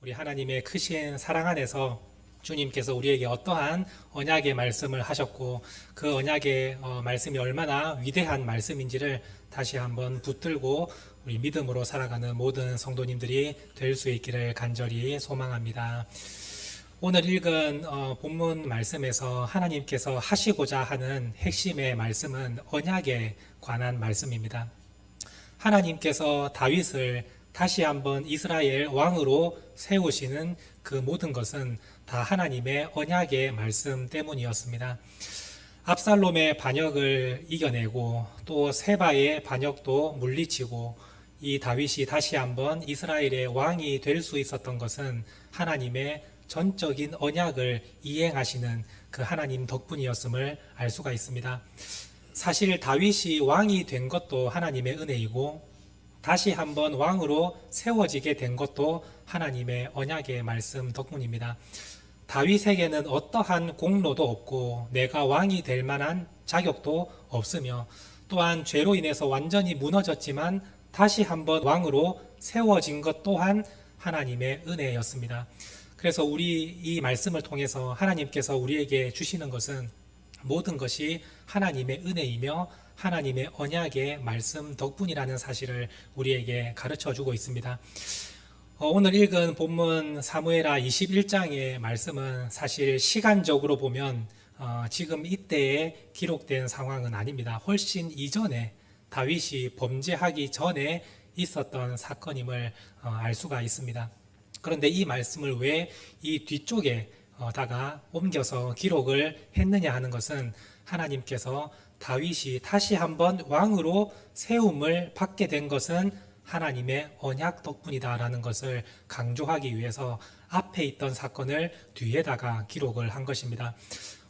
우리 하나님의 크신 사랑 안에서 주님께서 우리에게 어떠한 언약의 말씀을 하셨고 그 언약의 말씀이 얼마나 위대한 말씀인지를 다시 한번 붙들고 우리 믿음으로 살아가는 모든 성도님들이 될 수 있기를 간절히 소망합니다. 오늘 읽은 본문 말씀에서 하나님께서 하시고자 하는 핵심의 말씀은 언약에 관한 말씀입니다. 하나님께서 다윗을 다시 한번 이스라엘 왕으로 세우시는 그 모든 것은 다 하나님의 언약의 말씀 때문이었습니다. 압살롬의 반역을 이겨내고 또 세바의 반역도 물리치고 이 다윗이 다시 한번 이스라엘의 왕이 될 수 있었던 것은 하나님의 전적인 언약을 이행하시는 그 하나님 덕분이었음을 알 수가 있습니다. 사실 다윗이 왕이 된 것도 하나님의 은혜이고 다시 한번 왕으로 세워지게 된 것도 하나님의 언약의 말씀 덕분입니다. 다윗에게는 어떠한 공로도 없고 내가 왕이 될 만한 자격도 없으며 또한 죄로 인해서 완전히 무너졌지만 다시 한번 왕으로 세워진 것 또한 하나님의 은혜였습니다. 그래서 우리 이 말씀을 통해서 하나님께서 우리에게 주시는 것은 모든 것이 하나님의 은혜이며 하나님의 언약의 말씀 덕분이라는 사실을 우리에게 가르쳐 주고 있습니다. 오늘 읽은 본문 사무엘하 21장의 말씀은 사실 시간적으로 보면 지금 이때에 기록된 상황은 아닙니다. 훨씬 이전에 다윗이 범죄하기 전에 있었던 사건임을 알 수가 있습니다. 그런데 이 말씀을 왜 이 뒤쪽에다가 옮겨서 기록을 했느냐 하는 것은 하나님께서 다윗이 다시 한번 왕으로 세움을 받게 된 것은 하나님의 언약 덕분이다라는 것을 강조하기 위해서 앞에 있던 사건을 뒤에다가 기록을 한 것입니다.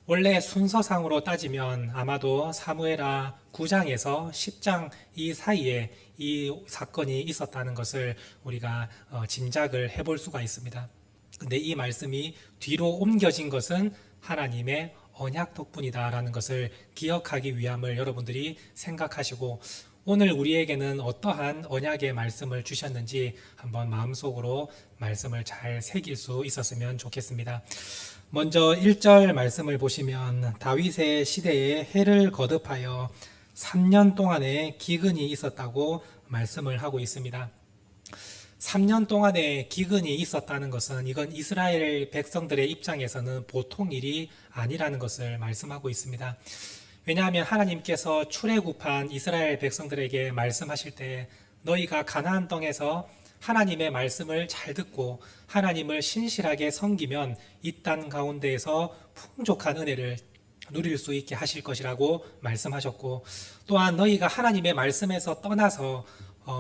원래 순서상으로 따지면 아마도 사무엘하 9장에서 10장 이 사이에 이 사건이 있었다는 것을 우리가 짐작을 해볼 수가 있습니다. 근데 이 말씀이 뒤로 옮겨진 것은 하나님의 언약 덕분이다라는 것을 기억하기 위함을 여러분들이 생각하시고 오늘 우리에게는 어떠한 언약의 말씀을 주셨는지 한번 마음속으로 말씀을 잘 새길 수 있었으면 좋겠습니다. 먼저 1절 말씀을 보시면 다윗의 시대에 해를 거듭하여 3년 동안의 기근이 있었다고 말씀을 하고 있습니다. 3년 동안의 기근이 있었다는 것은 이건 이스라엘 백성들의 입장에서는 보통 일이 아니라는 것을 말씀하고 있습니다. 왜냐하면 하나님께서 출애굽한 이스라엘 백성들에게 말씀하실 때 너희가 가나안 땅에서 하나님의 말씀을 잘 듣고 하나님을 신실하게 섬기면 이 땅 가운데에서 풍족한 은혜를 누릴 수 있게 하실 것이라고 말씀하셨고 또한 너희가 하나님의 말씀에서 떠나서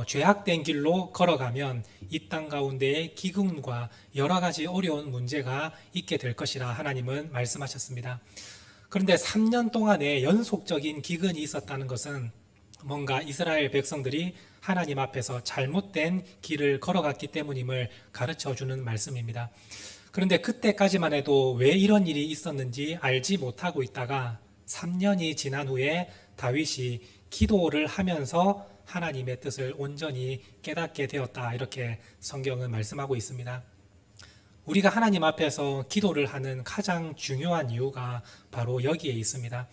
죄악된 길로 걸어가면 이 땅 가운데에 기근과 여러 가지 어려운 문제가 있게 될 것이라 하나님은 말씀하셨습니다. 그런데 3년 동안의 연속적인 기근이 있었다는 것은 뭔가 이스라엘 백성들이 하나님 앞에서 잘못된 길을 걸어갔기 때문임을 가르쳐 주는 말씀입니다. 그런데 그때까지만 해도 왜 이런 일이 있었는지 알지 못하고 있다가 3년이 지난 후에 다윗이 기도를 하면서 하나님의 뜻을 온전히 깨닫게 되었다. 이렇게 성경은 말씀하고 있습니다. 우리가 하나님 앞에서 기도를 하는 가장 중요한 이유가 바로 여기에 있습니다.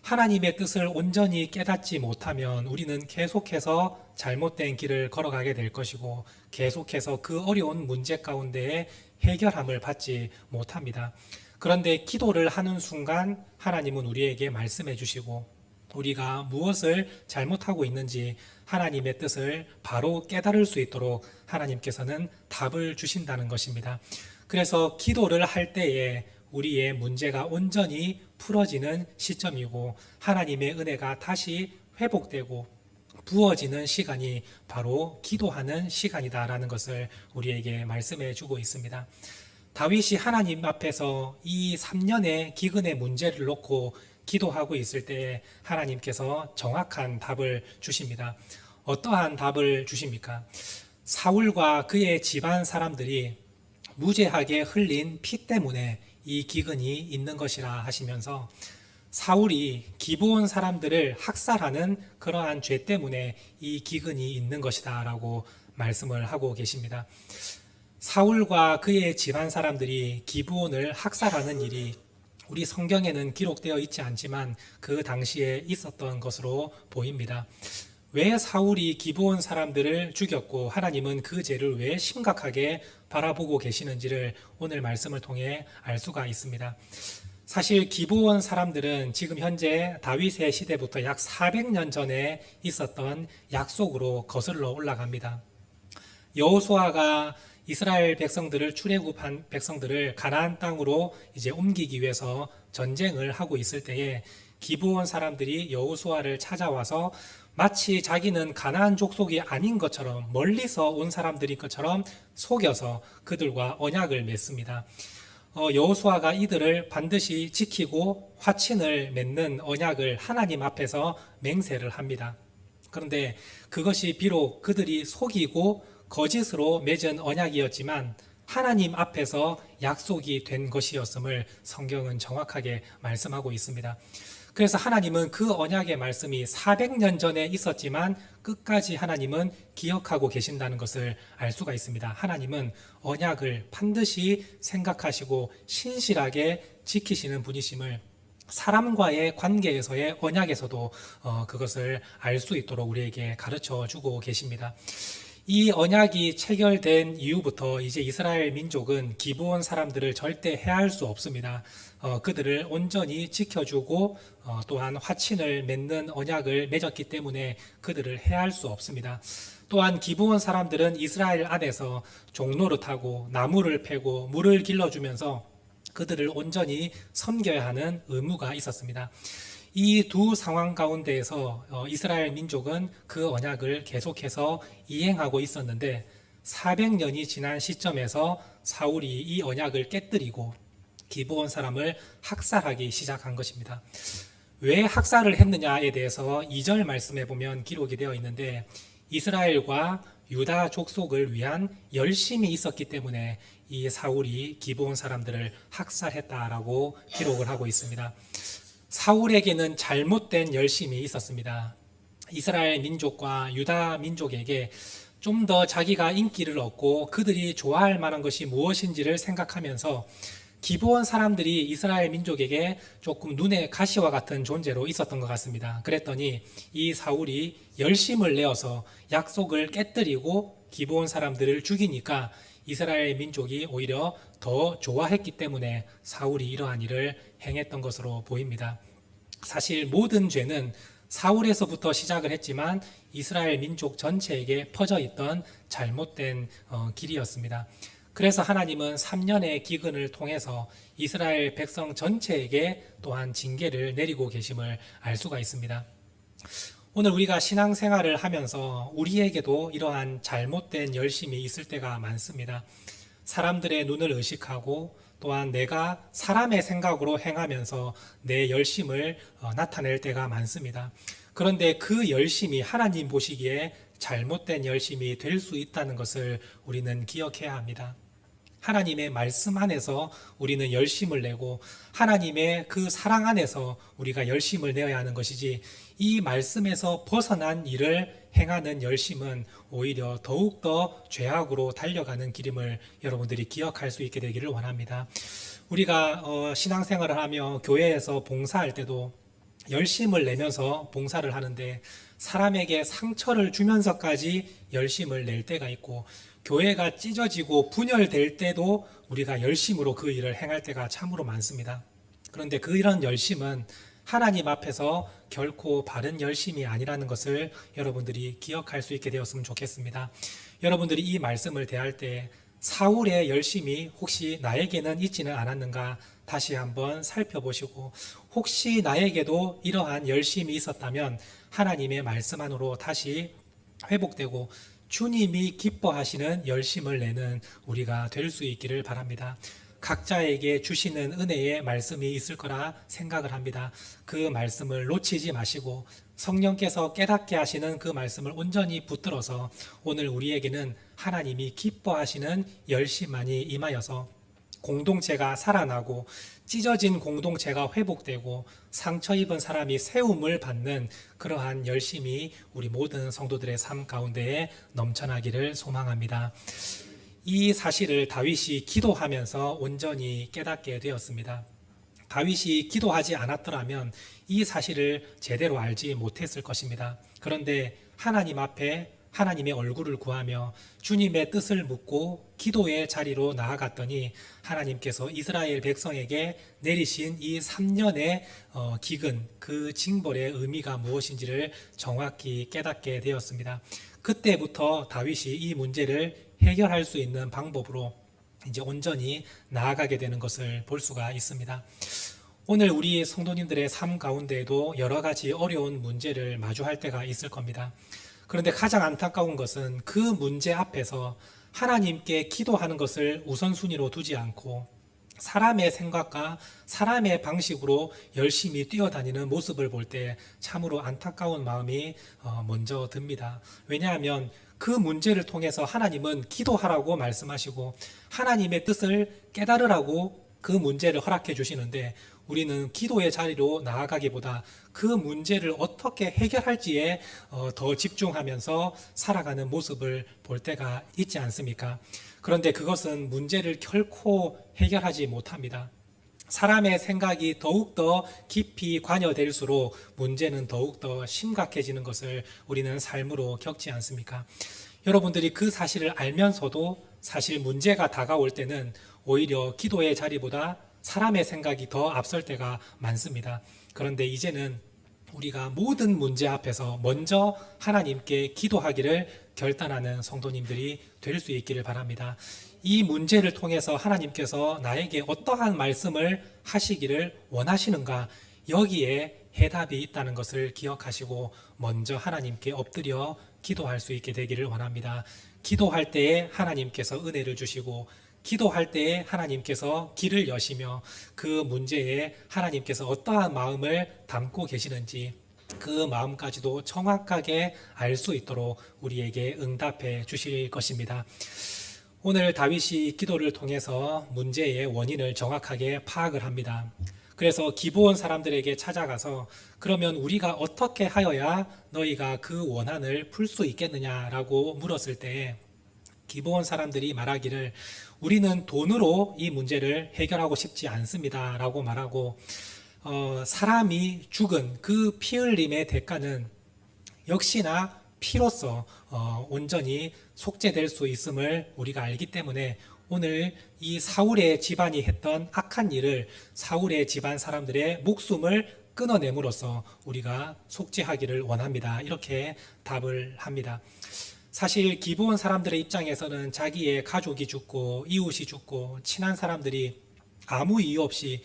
하나님의 뜻을 온전히 깨닫지 못하면 우리는 계속해서 잘못된 길을 걸어가게 될 것이고 계속해서 그 어려운 문제 가운데에 해결함을 받지 못합니다. 그런데 기도를 하는 순간 하나님은 우리에게 말씀해 주시고 우리가 무엇을 잘못하고 있는지 하나님의 뜻을 바로 깨달을 수 있도록 하나님께서는 답을 주신다는 것입니다. 그래서 기도를 할 때에 우리의 문제가 온전히 풀어지는 시점이고 하나님의 은혜가 다시 회복되고 부어지는 시간이 바로 기도하는 시간이다라는 것을 우리에게 말씀해 주고 있습니다. 다윗이 하나님 앞에서 이 3년의 기근의 문제를 놓고 기도하고 있을 때 하나님께서 정확한 답을 주십니다. 어떠한 답을 주십니까? 사울과 그의 집안 사람들이 무죄하게 흘린 피 때문에 이 기근이 있는 것이라 하시면서 사울이 기브온 사람들을 학살하는 그러한 죄 때문에 이 기근이 있는 것이다 라고 말씀을 하고 계십니다. 사울과 그의 집안 사람들이 기브온을 학살하는 일이 우리 성경에는 기록되어 있지 않지만 그 당시에 있었던 것으로 보입니다. 왜 사울이 기브온 사람들을 죽였고 하나님은 그 죄를 왜 심각하게 바라보고 계시는지를 오늘 말씀을 통해 알 수가 있습니다. 사실 기브온 사람들은 지금 현재 다윗의 시대부터 약 400년 전에 있었던 약속으로 거슬러 올라갑니다. 여호수아가 이스라엘 백성들을 출애굽한 백성들을 가나안 땅으로 이제 옮기기 위해서 전쟁을 하고 있을 때에 기브온 사람들이 여호수아를 찾아와서 마치 자기는 가나안 족속이 아닌 것처럼 멀리서 온 사람들인 것처럼 속여서 그들과 언약을 맺습니다. 여호수아가 이들을 반드시 지키고 화친을 맺는 언약을 하나님 앞에서 맹세를 합니다. 그런데 그것이 비록 그들이 속이고 거짓으로 맺은 언약이었지만 하나님 앞에서 약속이 된 것이었음을 성경은 정확하게 말씀하고 있습니다. 그래서 하나님은 그 언약의 말씀이 400년 전에 있었지만 끝까지 하나님은 기억하고 계신다는 것을 알 수가 있습니다. 하나님은 언약을 반드시 생각하시고 신실하게 지키시는 분이심을 사람과의 관계에서의 언약에서도 그것을 알 수 있도록 우리에게 가르쳐 주고 계십니다. 이 언약이 체결된 이후부터 이제 이스라엘 민족은 기브온 사람들을 절대 해할 수 없습니다. 그들을 온전히 지켜주고 또한 화친을 맺는 언약을 맺었기 때문에 그들을 해할 수 없습니다. 또한 기브온 사람들은 이스라엘 안에서 종노릇하고 나무를 패고 물을 길러주면서 그들을 온전히 섬겨야 하는 의무가 있었습니다. 이 두 상황 가운데에서 이스라엘 민족은 그 언약을 계속해서 이행하고 있었는데 400년이 지난 시점에서 사울이 이 언약을 깨뜨리고 기브온 사람을 학살하기 시작한 것입니다. 왜 학살을 했느냐에 대해서 2절 말씀에 보면 기록이 되어 있는데 이스라엘과 유다 족속을 위한 열심이 있었기 때문에 이 사울이 기브온 사람들을 학살했다라고 기록을 하고 있습니다. 사울에게는 잘못된 열심이 있었습니다. 이스라엘 민족과 유다 민족에게 좀 더 자기가 인기를 얻고 그들이 좋아할 만한 것이 무엇인지를 생각하면서 기브온 사람들이 이스라엘 민족에게 조금 눈에 가시와 같은 존재로 있었던 것 같습니다. 그랬더니 이 사울이 열심을 내어서 약속을 깨뜨리고 기브온 사람들을 죽이니까 이스라엘 민족이 오히려 더 좋아했기 때문에 사울이 이러한 일을 행했던 것으로 보입니다. 사실 모든 죄는 사울에서부터 시작을 했지만 이스라엘 민족 전체에게 퍼져 있던 잘못된 길이었습니다. 그래서 하나님은 3년의 기근을 통해서 이스라엘 백성 전체에게 또한 징계를 내리고 계심을 알 수가 있습니다. 오늘 우리가 신앙생활을 하면서 우리에게도 이러한 잘못된 열심이 있을 때가 많습니다. 사람들의 눈을 의식하고 또한 내가 사람의 생각으로 행하면서 내 열심을 나타낼 때가 많습니다. 그런데 그 열심이 하나님 보시기에 잘못된 열심이 될 수 있다는 것을 우리는 기억해야 합니다. 하나님의 말씀 안에서 우리는 열심을 내고 하나님의 그 사랑 안에서 우리가 열심을 내어야 하는 것이지 이 말씀에서 벗어난 일을 행하는 열심은 오히려 더욱더 죄악으로 달려가는 길임을 여러분들이 기억할 수 있게 되기를 원합니다. 우리가 신앙생활을 하며 교회에서 봉사할 때도 열심을 내면서 봉사를 하는데 사람에게 상처를 주면서까지 열심을 낼 때가 있고 교회가 찢어지고 분열될 때도 우리가 열심으로 그 일을 행할 때가 참으로 많습니다. 그런데 이런 열심은 하나님 앞에서 결코 바른 열심이 아니라는 것을 여러분들이 기억할 수 있게 되었으면 좋겠습니다. 여러분들이 이 말씀을 대할 때 사울의 열심이 혹시 나에게는 있지는 않았는가 다시 한번 살펴보시고 혹시 나에게도 이러한 열심이 있었다면 하나님의 말씀 안으로 다시 회복되고 주님이 기뻐하시는 열심을 내는 우리가 될 수 있기를 바랍니다. 각자에게 주시는 은혜의 말씀이 있을 거라 생각을 합니다. 그 말씀을 놓치지 마시고 성령께서 깨닫게 하시는 그 말씀을 온전히 붙들어서 오늘 우리에게는 하나님이 기뻐하시는 열심만이 임하여서 공동체가 살아나고 찢어진 공동체가 회복되고 상처 입은 사람이 세움을 받는 그러한 열심이 우리 모든 성도들의 삶 가운데에 넘쳐나기를 소망합니다. 이 사실을 다윗이 기도하면서 온전히 깨닫게 되었습니다. 다윗이 기도하지 않았더라면 이 사실을 제대로 알지 못했을 것입니다. 그런데 하나님 앞에 하나님의 얼굴을 구하며 주님의 뜻을 묻고 기도의 자리로 나아갔더니 하나님께서 이스라엘 백성에게 내리신 이 3년의 기근, 그 징벌의 의미가 무엇인지를 정확히 깨닫게 되었습니다. 그때부터 다윗이 이 문제를 해결할 수 있는 방법으로 이제 온전히 나아가게 되는 것을 볼 수가 있습니다. 오늘 우리 성도님들의 삶 가운데에도 여러 가지 어려운 문제를 마주할 때가 있을 겁니다. 그런데 가장 안타까운 것은 그 문제 앞에서 하나님께 기도하는 것을 우선순위로 두지 않고 사람의 생각과 사람의 방식으로 열심히 뛰어다니는 모습을 볼 때 참으로 안타까운 마음이 먼저 듭니다. 왜냐하면 그 문제를 통해서 하나님은 기도하라고 말씀하시고 하나님의 뜻을 깨달으라고 그 문제를 허락해 주시는데 우리는 기도의 자리로 나아가기보다 그 문제를 어떻게 해결할지에 더 집중하면서 살아가는 모습을 볼 때가 있지 않습니까? 그런데 그것은 문제를 결코 해결하지 못합니다. 사람의 생각이 더욱더 깊이 관여될수록 문제는 더욱더 심각해지는 것을 우리는 삶으로 겪지 않습니까? 여러분들이 그 사실을 알면서도 사실 문제가 다가올 때는 오히려 기도의 자리보다 사람의 생각이 더 앞설 때가 많습니다. 그런데 이제는 우리가 모든 문제 앞에서 먼저 하나님께 기도하기를 결단하는 성도님들이 될 수 있기를 바랍니다. 이 문제를 통해서 하나님께서 나에게 어떠한 말씀을 하시기를 원하시는가, 여기에 해답이 있다는 것을 기억하시고 먼저 하나님께 엎드려 기도할 수 있게 되기를 원합니다. 기도할 때에 하나님께서 은혜를 주시고 기도할 때에 하나님께서 길을 여시며 그 문제에 하나님께서 어떠한 마음을 담고 계시는지 그 마음까지도 정확하게 알 수 있도록 우리에게 응답해 주실 것입니다. 오늘 다윗이 기도를 통해서 문제의 원인을 정확하게 파악을 합니다. 그래서 기브온 사람들에게 찾아가서 그러면 우리가 어떻게 하여야 너희가 그 원한을 풀 수 있겠느냐라고 물었을 때 기브온 사람들이 말하기를 우리는 돈으로 이 문제를 해결하고 싶지 않습니다 라고 말하고 사람이 죽은 그 피 흘림의 대가는 역시나 피로써 온전히 속죄될 수 있음을 우리가 알기 때문에 오늘 이 사울의 집안이 했던 악한 일을 사울의 집안 사람들의 목숨을 끊어냄으로써 우리가 속죄하기를 원합니다. 이렇게 답을 합니다. 사실 기브온 사람들의 입장에서는 자기의 가족이 죽고 이웃이 죽고 친한 사람들이 아무 이유 없이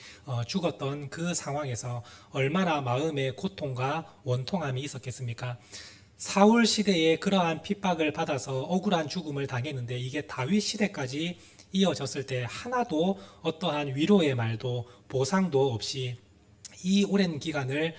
죽었던 그 상황에서 얼마나 마음의 고통과 원통함이 있었겠습니까? 사울 시대에 그러한 핍박을 받아서 억울한 죽음을 당했는데 이게 다윗 시대까지 이어졌을 때 하나도 어떠한 위로의 말도 보상도 없이 이 오랜 기간을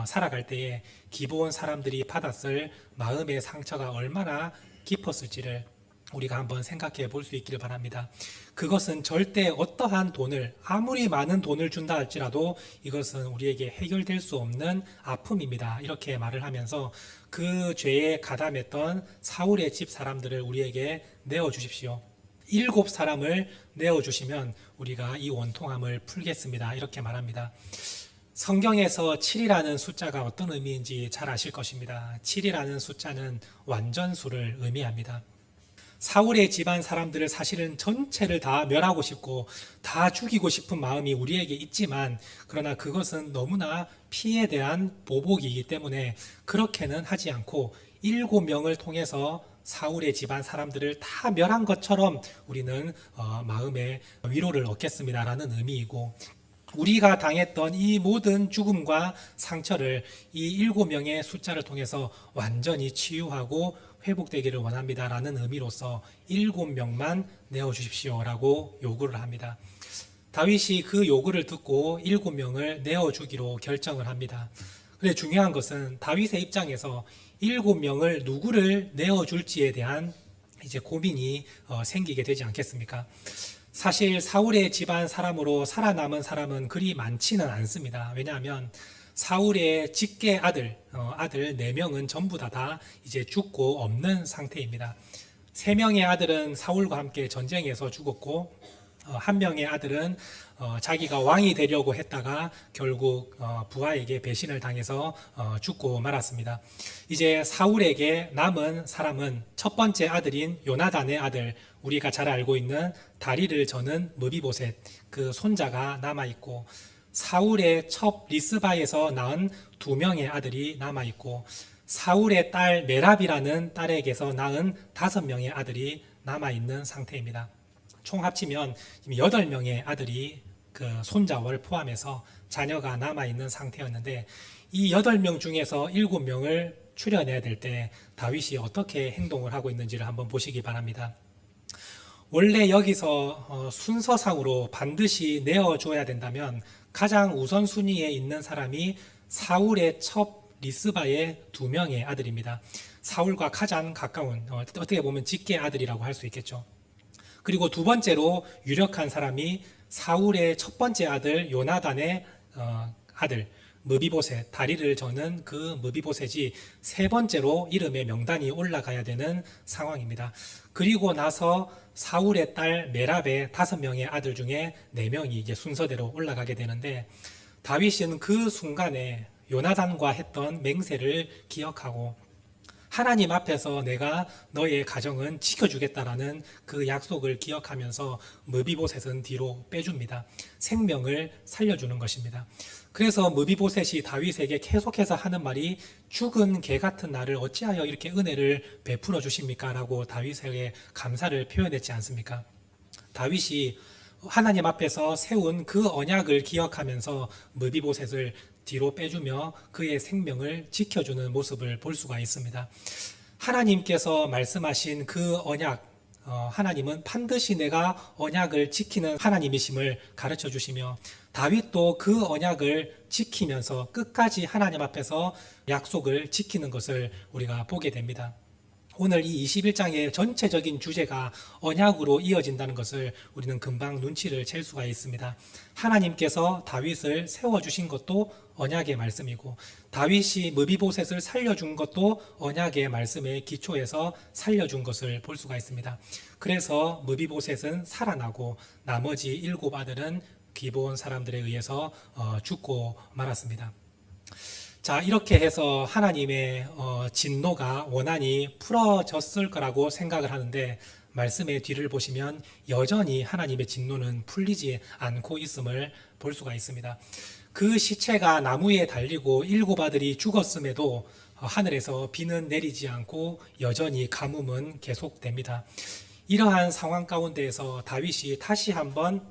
살아갈 때에 기브온 사람들이 받았을 마음의 상처가 얼마나 깊었을지를 우리가 한번 생각해 볼 수 있기를 바랍니다. 그것은 절대 어떠한 돈을 아무리 많은 돈을 준다 할지라도 이것은 우리에게 해결될 수 없는 아픔입니다. 이렇게 말을 하면서 그 죄에 가담했던 사울의 집 사람들을 우리에게 내어주십시오. 7사람을 내어주시면 우리가 이 원통함을 풀겠습니다. 이렇게 말합니다. 성경에서 7이라는 숫자가 어떤 의미인지 잘 아실 것입니다. 7이라는 숫자는 완전수를 의미합니다. 사울의 집안 사람들을 사실은 전체를 다 멸하고 싶고 다 죽이고 싶은 마음이 우리에게 있지만 그러나 그것은 너무나 피에 대한 보복이기 때문에 그렇게는 하지 않고 7명을 통해서 사울의 집안 사람들을 다 멸한 것처럼 우리는 마음의 위로를 얻겠습니다라는 의미이고 우리가 당했던 이 모든 죽음과 상처를 이 7명의 숫자를 통해서 완전히 치유하고 회복되기를 원합니다라는 의미로서 7명만 내어주십시오라고 요구를 합니다. 다윗이 그 요구를 듣고 7명을 내어주기로 결정을 합니다. 그런데 중요한 것은 다윗의 입장에서 7명을 누구를 내어줄지에 대한 이제 고민이 생기게 되지 않겠습니까? 사실 사울의 집안 사람으로 살아남은 사람은 그리 많지는 않습니다. 왜냐하면 사울의 직계 아들 4명은 전부 다 이제 죽고 없는 상태입니다. 세 명의 아들은 사울과 함께 전쟁에서 죽었고 한 명의 아들은 자기가 왕이 되려고 했다가 결국 부하에게 배신을 당해서 죽고 말았습니다. 이제 사울에게 남은 사람은 첫 번째 아들인 요나단의 아들, 우리가 잘 알고 있는 다리를 저는 무비보셋, 그 손자가 남아있고, 사울의 첩 리스바에서 낳은 두 명의 아들이 남아있고, 사울의 딸 메랍이라는 딸에게서 낳은 5명의 아들이 남아있는 상태입니다. 총 합치면 8명의 아들이 그 손자를 포함해서 자녀가 남아있는 상태였는데, 이 8명 중에서 7명을 추려내야 될 때 다윗이 어떻게 행동을 하고 있는지를 한번 보시기 바랍니다. 원래 여기서 순서상으로 반드시 내어줘야 된다면 가장 우선순위에 있는 사람이 사울의 첩 리스바의 2명의 아들입니다. 사울과 가장 가까운, 어떻게 보면 직계 아들이라고 할 수 있겠죠. 그리고 두 번째로 유력한 사람이 사울의 첫 번째 아들 요나단의 아들 무비보셋, 다리를 저는 그 무비보셋이 세 번째로 이름의 명단이 올라가야 되는 상황입니다. 그리고 나서 사울의 딸 메랍의 5명의 아들 중에 4명이 이제 순서대로 올라가게 되는데, 다윗은 그 순간에 요나단과 했던 맹세를 기억하고 하나님 앞에서 내가 너의 가정은 지켜주겠다라는 그 약속을 기억하면서 무비보셋은 뒤로 빼줍니다. 생명을 살려주는 것입니다. 그래서 무비보셋이 다윗에게 계속해서 하는 말이 죽은 개 같은 나를 어찌하여 이렇게 은혜를 베풀어 주십니까? 라고 다윗에게 감사를 표현했지 않습니까? 다윗이 하나님 앞에서 세운 그 언약을 기억하면서 무비보셋을 뒤로 빼주며 그의 생명을 지켜주는 모습을 볼 수가 있습니다. 하나님께서 말씀하신 그 언약, 하나님은 반드시 내가 언약을 지키는 하나님이심을 가르쳐 주시며, 다윗도 그 언약을 지키면서 끝까지 하나님 앞에서 약속을 지키는 것을 우리가 보게 됩니다. 오늘 이 21장의 전체적인 주제가 언약으로 이어진다는 것을 우리는 금방 눈치를 챌 수가 있습니다. 하나님께서 다윗을 세워주신 것도 언약의 말씀이고, 다윗이 무비보셋을 살려준 것도 언약의 말씀에 기초해서 살려준 것을 볼 수가 있습니다. 그래서 무비보셋은 살아나고 나머지 7 아들은 기브온 사람들에 의해서 죽고 말았습니다. 자, 이렇게 해서 하나님의 진노가 원한이 풀어졌을 거라고 생각을 하는데, 말씀의 뒤를 보시면 여전히 하나님의 진노는 풀리지 않고 있음을 볼 수가 있습니다. 그 시체가 나무에 달리고 7 아들이 죽었음에도 하늘에서 비는 내리지 않고 여전히 가뭄은 계속됩니다. 이러한 상황 가운데에서 다윗이 다시 한번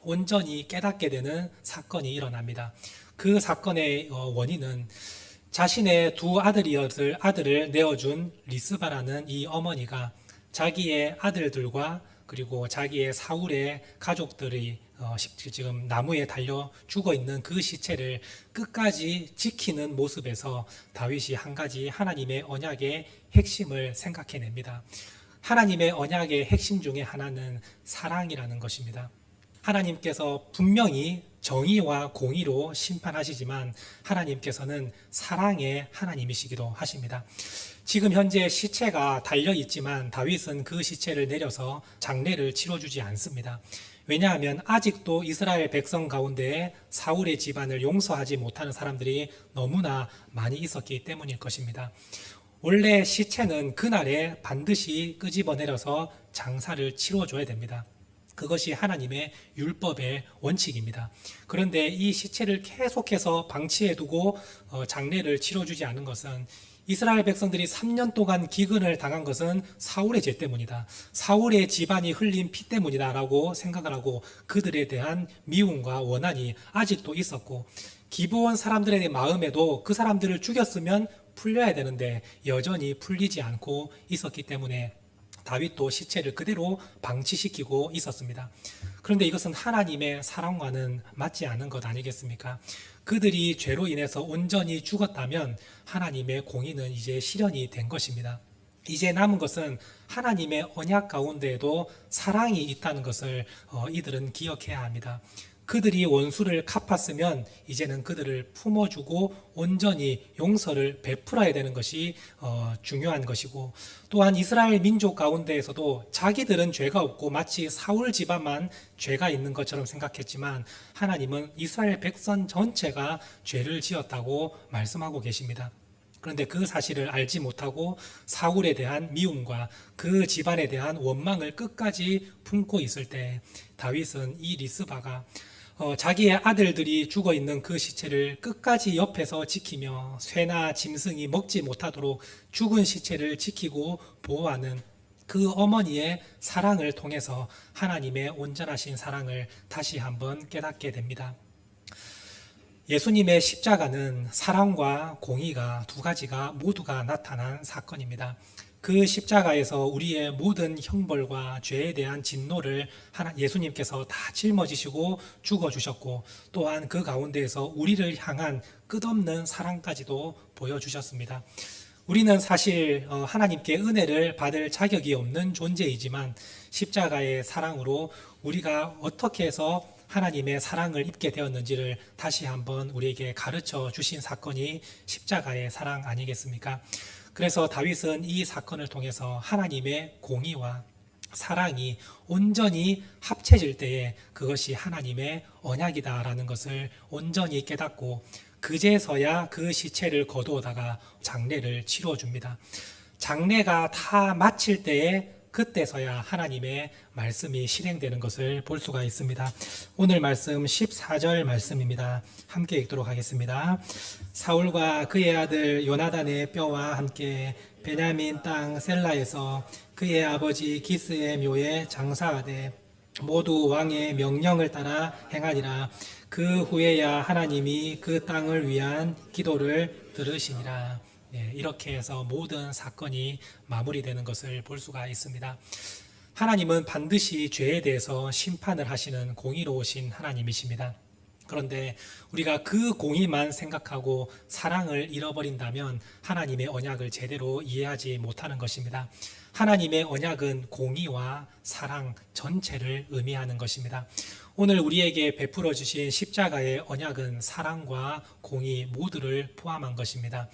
온전히 깨닫게 되는 사건이 일어납니다. 그 사건의 원인은 자신의 2 아들을 내어준 리스바라는 이 어머니가 자기의 아들들과 그리고 자기의 사울의 가족들이 지금 나무에 달려 죽어 있는 그 시체를 끝까지 지키는 모습에서 다윗이 한 가지 하나님의 언약의 핵심을 생각해냅니다. 하나님의 언약의 핵심 중에 하나는 사랑이라는 것입니다. 하나님께서 분명히 정의와 공의로 심판하시지만 하나님께서는 사랑의 하나님이시기도 하십니다. 지금 현재 시체가 달려있지만 다윗은 그 시체를 내려서 장례를 치러주지 않습니다. 왜냐하면 아직도 이스라엘 백성 가운데에 사울의 집안을 용서하지 못하는 사람들이 너무나 많이 있었기 때문일 것입니다. 원래 시체는 그날에 반드시 끄집어내려서 장사를 치러줘야 됩니다. 그것이 하나님의 율법의 원칙입니다. 그런데 이 시체를 계속해서 방치해두고 장례를 치러주지 않은 것은, 이스라엘 백성들이 3년 동안 기근을 당한 것은 사울의 죄 때문이다, 사울의 집안이 흘린 피 때문이다 라고 생각을 하고 그들에 대한 미움과 원한이 아직도 있었고, 기브온 사람들의 마음에도 그 사람들을 죽였으면 풀려야 되는데 여전히 풀리지 않고 있었기 때문에 다윗도 시체를 그대로 방치시키고 있었습니다. 그런데 이것은 하나님의 사랑과는 맞지 않은 것 아니겠습니까? 그들이 죄로 인해서 온전히 죽었다면 하나님의 공의는 이제 실현이 된 것입니다. 이제 남은 것은 하나님의 언약 가운데에도 사랑이 있다는 것을 이들은 기억해야 합니다. 그들이 원수를 갚았으면 이제는 그들을 품어주고 온전히 용서를 베풀어야 되는 것이 중요한 것이고, 또한 이스라엘 민족 가운데에서도 자기들은 죄가 없고 마치 사울 집안만 죄가 있는 것처럼 생각했지만 하나님은 이스라엘 백성 전체가 죄를 지었다고 말씀하고 계십니다. 그런데 그 사실을 알지 못하고 사울에 대한 미움과 그 집안에 대한 원망을 끝까지 품고 있을 때 다윗은 이 리스바가 자기의 아들들이 죽어 있는 그 시체를 끝까지 옆에서 지키며 쇠나 짐승이 먹지 못하도록 죽은 시체를 지키고 보호하는 그 어머니의 사랑을 통해서 하나님의 온전하신 사랑을 다시 한번 깨닫게 됩니다. 예수님의 십자가는 사랑과 공의가 두 가지가 모두가 나타난 사건입니다. 그 십자가에서 우리의 모든 형벌과 죄에 대한 진노를 예수님께서 다 짊어지시고 죽어주셨고, 또한 그 가운데에서 우리를 향한 끝없는 사랑까지도 보여주셨습니다. 우리는 사실 하나님께 은혜를 받을 자격이 없는 존재이지만 십자가의 사랑으로 우리가 어떻게 해서 하나님의 사랑을 입게 되었는지를 다시 한번 우리에게 가르쳐 주신 사건이 십자가의 사랑 아니겠습니까? 그래서 다윗은 이 사건을 통해서 하나님의 공의와 사랑이 온전히 합쳐질 때에 그것이 하나님의 언약이다라는 것을 온전히 깨닫고 그제서야 그 시체를 거두어다가 장례를 치러줍니다. 장례가 다 마칠 때에 그때서야 하나님의 말씀이 실행되는 것을 볼 수가 있습니다. 오늘 말씀 14절 말씀입니다. 함께 읽도록 하겠습니다. 사울과 그의 아들 요나단의 뼈와 함께 베냐민 땅 셀라에서 그의 아버지 기스의 묘에 장사하되 모두 왕의 명령을 따라 행하니라. 그 후에야 하나님이 그 땅을 위한 기도를 들으시니라. 이렇게 해서 모든 사건이 마무리되는 것을 볼 수가 있습니다. 하나님은 반드시 죄에 대해서 심판을 하시는 공의로우신 하나님이십니다. 그런데 우리가 그 공의만 생각하고 사랑을 잃어버린다면 하나님의 언약을 제대로 이해하지 못하는 것입니다. 하나님의 언약은 공의와 사랑 전체를 의미하는 것입니다. 오늘 우리에게 베풀어 주신 십자가의 언약은 사랑과 공의 모두를 포함한 것입니다.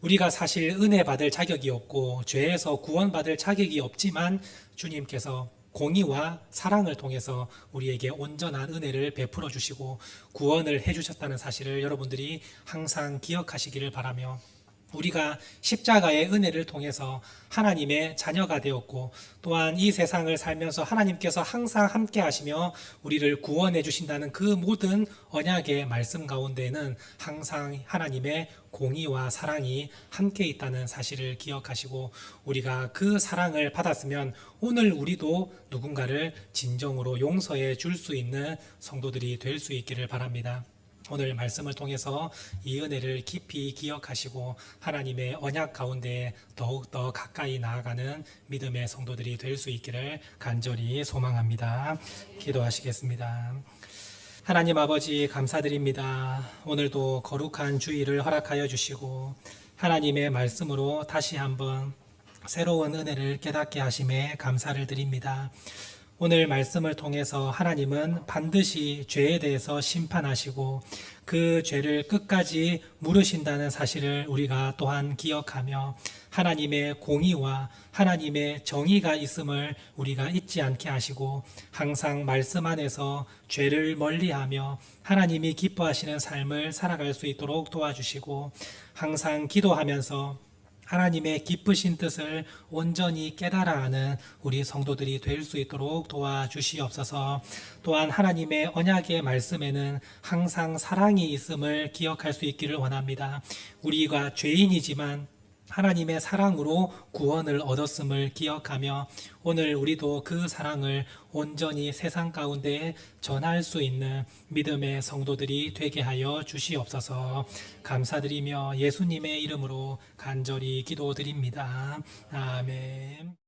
우리가 사실 은혜 받을 자격이 없고 죄에서 구원받을 자격이 없지만 주님께서 공의와 사랑을 통해서 우리에게 온전한 은혜를 베풀어 주시고 구원을 해주셨다는 사실을 여러분들이 항상 기억하시기를 바라며, 우리가 십자가의 은혜를 통해서 하나님의 자녀가 되었고 또한 이 세상을 살면서 하나님께서 항상 함께 하시며 우리를 구원해 주신다는 그 모든 언약의 말씀 가운데는 항상 하나님의 공의와 사랑이 함께 있다는 사실을 기억하시고, 우리가 그 사랑을 받았으면 오늘 우리도 누군가를 진정으로 용서해 줄 수 있는 성도들이 될 수 있기를 바랍니다. 오늘 말씀을 통해서 이 은혜를 깊이 기억하시고 하나님의 언약 가운데 더욱더 가까이 나아가는 믿음의 성도들이 될 수 있기를 간절히 소망합니다. 기도하시겠습니다. 하나님 아버지 감사드립니다. 오늘도 거룩한 주일을 허락하여 주시고 하나님의 말씀으로 다시 한번 새로운 은혜를 깨닫게 하심에 감사를 드립니다. 오늘 말씀을 통해서 하나님은 반드시 죄에 대해서 심판하시고 그 죄를 끝까지 물으신다는 사실을 우리가 또한 기억하며 하나님의 공의와 하나님의 정의가 있음을 우리가 잊지 않게 하시고 항상 말씀 안에서 죄를 멀리하며 하나님이 기뻐하시는 삶을 살아갈 수 있도록 도와주시고 항상 기도하면서 하나님의 기쁘신 뜻을 온전히 깨달아 하는 우리 성도들이 될 수 있도록 도와주시옵소서. 또한 하나님의 언약의 말씀에는 항상 사랑이 있음을 기억할 수 있기를 원합니다. 우리가 죄인이지만 하나님의 사랑으로 구원을 얻었음을 기억하며 오늘 우리도 그 사랑을 온전히 세상 가운데 전할 수 있는 믿음의 성도들이 되게 하여 주시옵소서. 감사드리며 예수님의 이름으로 간절히 기도드립니다. 아멘.